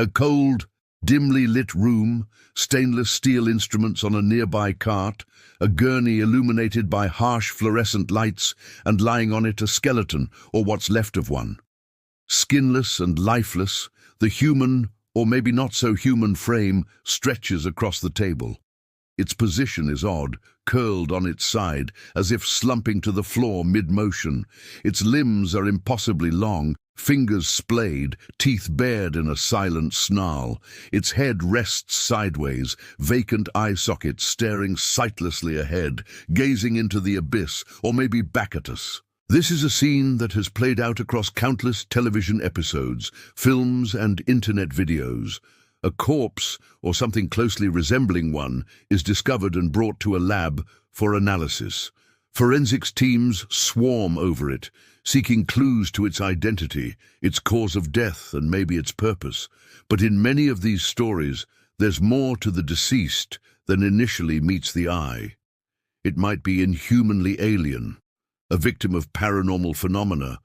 A cold, dimly lit room, stainless steel instruments on a nearby cart, a gurney illuminated by harsh fluorescent lights, and lying on it a skeleton, or what's left of one. Skinless and lifeless, the human, or maybe not so human frame stretches across the table. Its position is odd, curled on its side, as if slumping to the floor mid-motion. Its limbs are impossibly long, fingers splayed, teeth bared in a silent snarl. Its head rests sideways, vacant eye sockets staring sightlessly ahead, gazing into the abyss, or maybe back at us. This is a scene that has played out across countless television episodes, films and internet videos. A corpse, or something closely resembling one, is discovered and brought to a lab for analysis. Forensics teams swarm over it, seeking clues to its identity, its cause of death, and maybe its purpose. But in many of these stories, there's more to the deceased than initially meets the eye. It might be inhumanly alien, a victim of paranormal phenomena,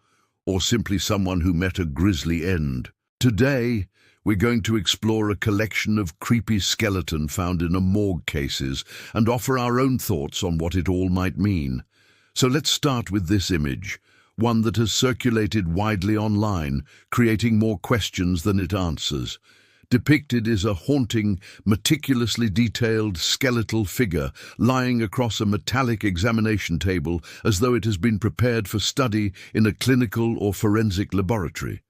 or simply someone who met a grisly end. Today, we're going to explore a collection of creepy skeleton found in morgue cases and offer our own thoughts on what it all might mean. So let's start with this image, one that has circulated widely online, creating more questions than it answers. Depicted is a haunting, meticulously detailed skeletal figure lying across a metallic examination table as though it has been prepared for study in a clinical or forensic laboratory.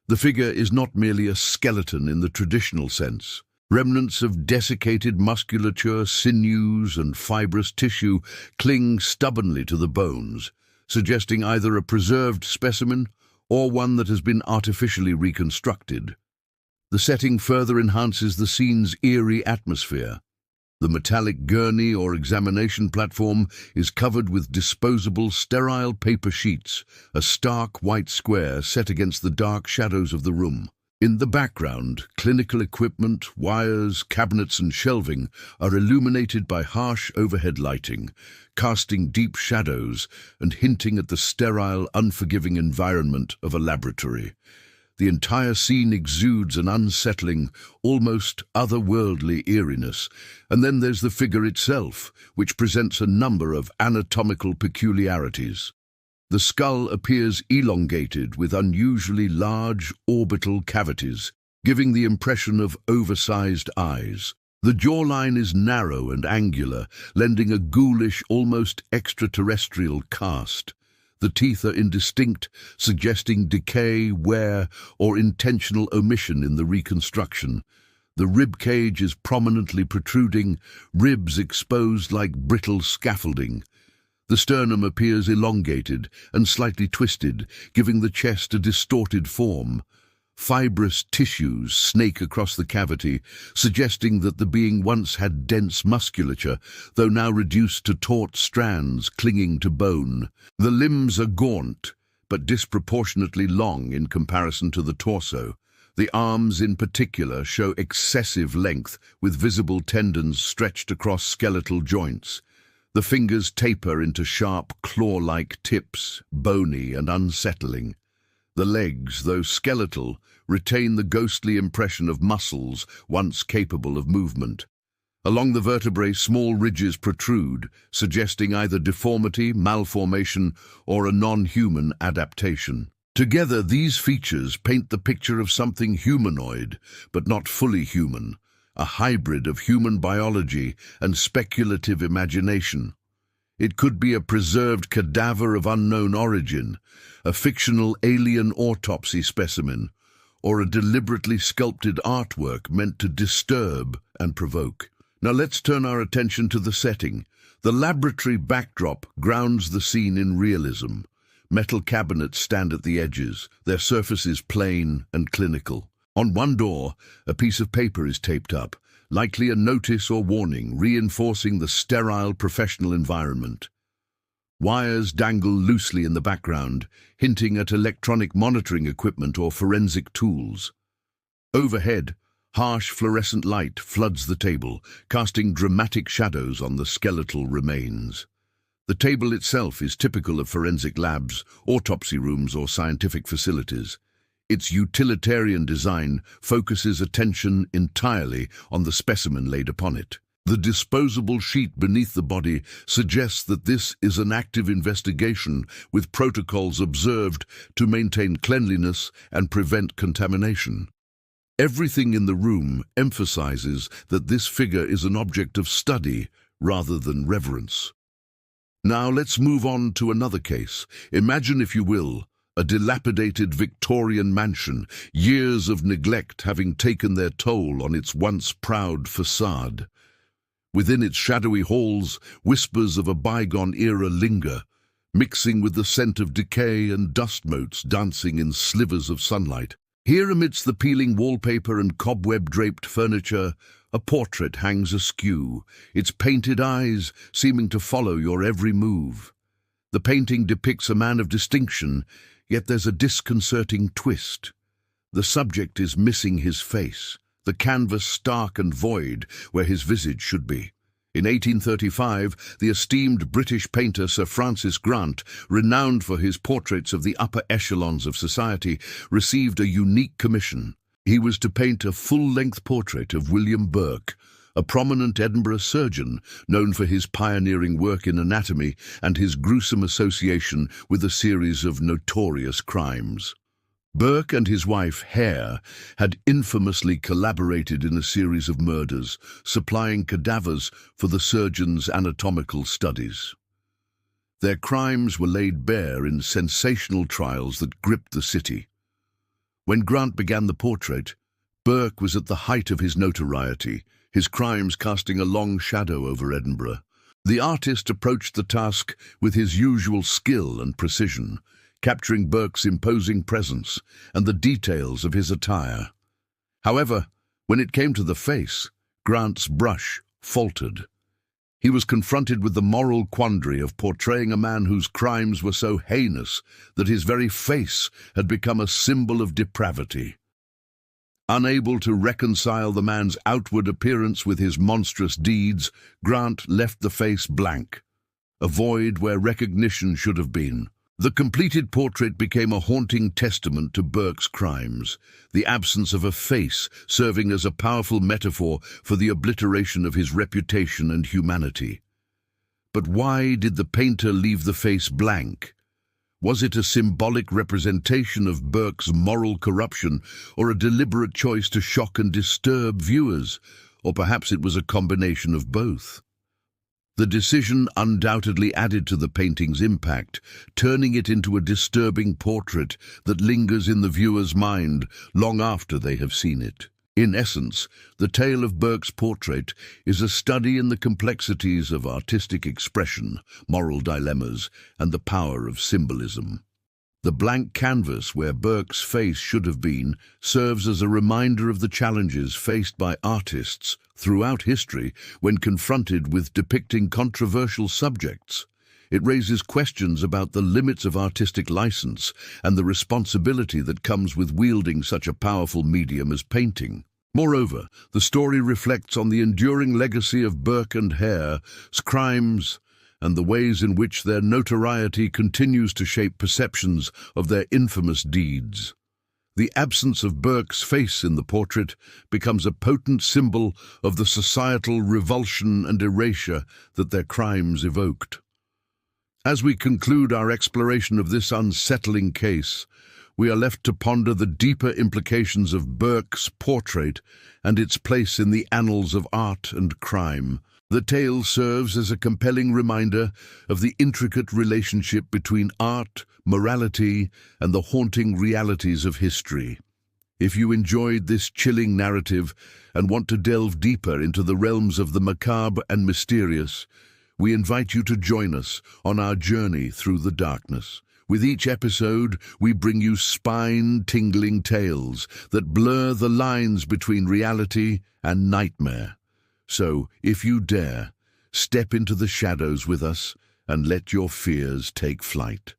The figure is not merely a skeleton in the traditional sense. Remnants of desiccated musculature, sinews, and fibrous tissue cling stubbornly to the bones, suggesting either a preserved specimen or one that has been artificially reconstructed. The setting further enhances the scene's eerie atmosphere. The metallic gurney or examination platform is covered with disposable, sterile paper sheets, a stark white square set against the dark shadows of the room. In the background, clinical equipment, wires, cabinets and shelving are illuminated by harsh overhead lighting, casting deep shadows and hinting at the sterile, unforgiving environment of a laboratory. The entire scene exudes an unsettling, almost otherworldly eeriness. And then there's the figure itself, which presents a number of anatomical peculiarities. The skull appears elongated with unusually large orbital cavities, giving the impression of oversized eyes. The jawline is narrow and angular, lending a ghoulish, almost extraterrestrial cast. The teeth are indistinct, suggesting decay, wear, or intentional omission in the reconstruction. The rib cage is prominently protruding, ribs exposed like brittle scaffolding. The sternum appears elongated and slightly twisted, giving the chest a distorted form. Fibrous tissues snake across the cavity, suggesting that the being once had dense musculature, though now reduced to taut strands clinging to bone. The limbs are gaunt, but disproportionately long in comparison to the torso. The arms in particular show excessive length, with visible tendons stretched across skeletal joints. The fingers taper into sharp, claw-like tips, bony and unsettling. The legs, though skeletal, retain the ghostly impression of muscles once capable of movement. Along the vertebrae, small ridges protrude, suggesting either deformity, malformation, or a non-human adaptation. Together, these features paint the picture of something humanoid, but not fully human, a hybrid of human biology and speculative imagination. It could be a preserved cadaver of unknown origin, a fictional alien autopsy specimen, or a deliberately sculpted artwork meant to disturb and provoke. Now let's turn our attention to the setting. The laboratory backdrop grounds the scene in realism. Metal cabinets stand at the edges, their surfaces plain and clinical. On one door, a piece of paper is taped up, likely a notice or warning, reinforcing the sterile professional environment. Wires dangle loosely in the background, hinting at electronic monitoring equipment or forensic tools. Overhead, harsh fluorescent light floods the table, casting dramatic shadows on the skeletal remains. The table itself is typical of forensic labs, autopsy rooms, or scientific facilities. Its utilitarian design focuses attention entirely on the specimen laid upon it. The disposable sheet beneath the body suggests that this is an active investigation with protocols observed to maintain cleanliness and prevent contamination. Everything in the room emphasizes that this figure is an object of study rather than reverence. Now let's move on to another case. Imagine, if you will, a dilapidated Victorian mansion, years of neglect having taken their toll on its once proud facade. Within its shadowy halls, whispers of a bygone era linger, mixing with the scent of decay and dust motes dancing in slivers of sunlight. Here, amidst the peeling wallpaper and cobweb-draped furniture, a portrait hangs askew, its painted eyes seeming to follow your every move. The painting depicts a man of distinction, yet there's a disconcerting twist. The subject is missing his face, the canvas stark and void where his visage should be. In 1835, the esteemed British painter Sir Francis Grant, renowned for his portraits of the upper echelons of society, received a unique commission. He was to paint a full-length portrait of William Burke, a prominent Edinburgh surgeon known for his pioneering work in anatomy and his gruesome association with a series of notorious crimes. Burke and his wife, Hare, had infamously collaborated in a series of murders, supplying cadavers for the surgeon's anatomical studies. Their crimes were laid bare in sensational trials that gripped the city. When Grant began the portrait, Burke was at the height of his notoriety, his crimes casting a long shadow over Edinburgh. The artist approached the task with his usual skill and precision, capturing Burke's imposing presence and the details of his attire. However, when it came to the face, Grant's brush faltered. He was confronted with the moral quandary of portraying a man whose crimes were so heinous that his very face had become a symbol of depravity. Unable to reconcile the man's outward appearance with his monstrous deeds, Grant left the face blank, a void where recognition should have been. The completed portrait became a haunting testament to Burke's crimes, the absence of a face serving as a powerful metaphor for the obliteration of his reputation and humanity. But why did the painter leave the face blank? Was it a symbolic representation of Burke's moral corruption, or a deliberate choice to shock and disturb viewers? Or perhaps it was a combination of both. The decision undoubtedly added to the painting's impact, turning it into a disturbing portrait that lingers in the viewer's mind long after they have seen it. In essence, the tale of Burke's portrait is a study in the complexities of artistic expression, moral dilemmas, and the power of symbolism. The blank canvas where Burke's face should have been serves as a reminder of the challenges faced by artists throughout history when confronted with depicting controversial subjects. It raises questions about the limits of artistic license and the responsibility that comes with wielding such a powerful medium as painting. Moreover, the story reflects on the enduring legacy of Burke and Hare's crimes and the ways in which their notoriety continues to shape perceptions of their infamous deeds. The absence of Burke's face in the portrait becomes a potent symbol of the societal revulsion and erasure that their crimes evoked. As we conclude our exploration of this unsettling case, we are left to ponder the deeper implications of Burke's portrait and its place in the annals of art and crime. The tale serves as a compelling reminder of the intricate relationship between art, morality, and the haunting realities of history. If you enjoyed this chilling narrative and want to delve deeper into the realms of the macabre and mysterious, we invite you to join us on our journey through the darkness. With each episode, we bring you spine-tingling tales that blur the lines between reality and nightmare. So, if you dare, step into the shadows with us and let your fears take flight.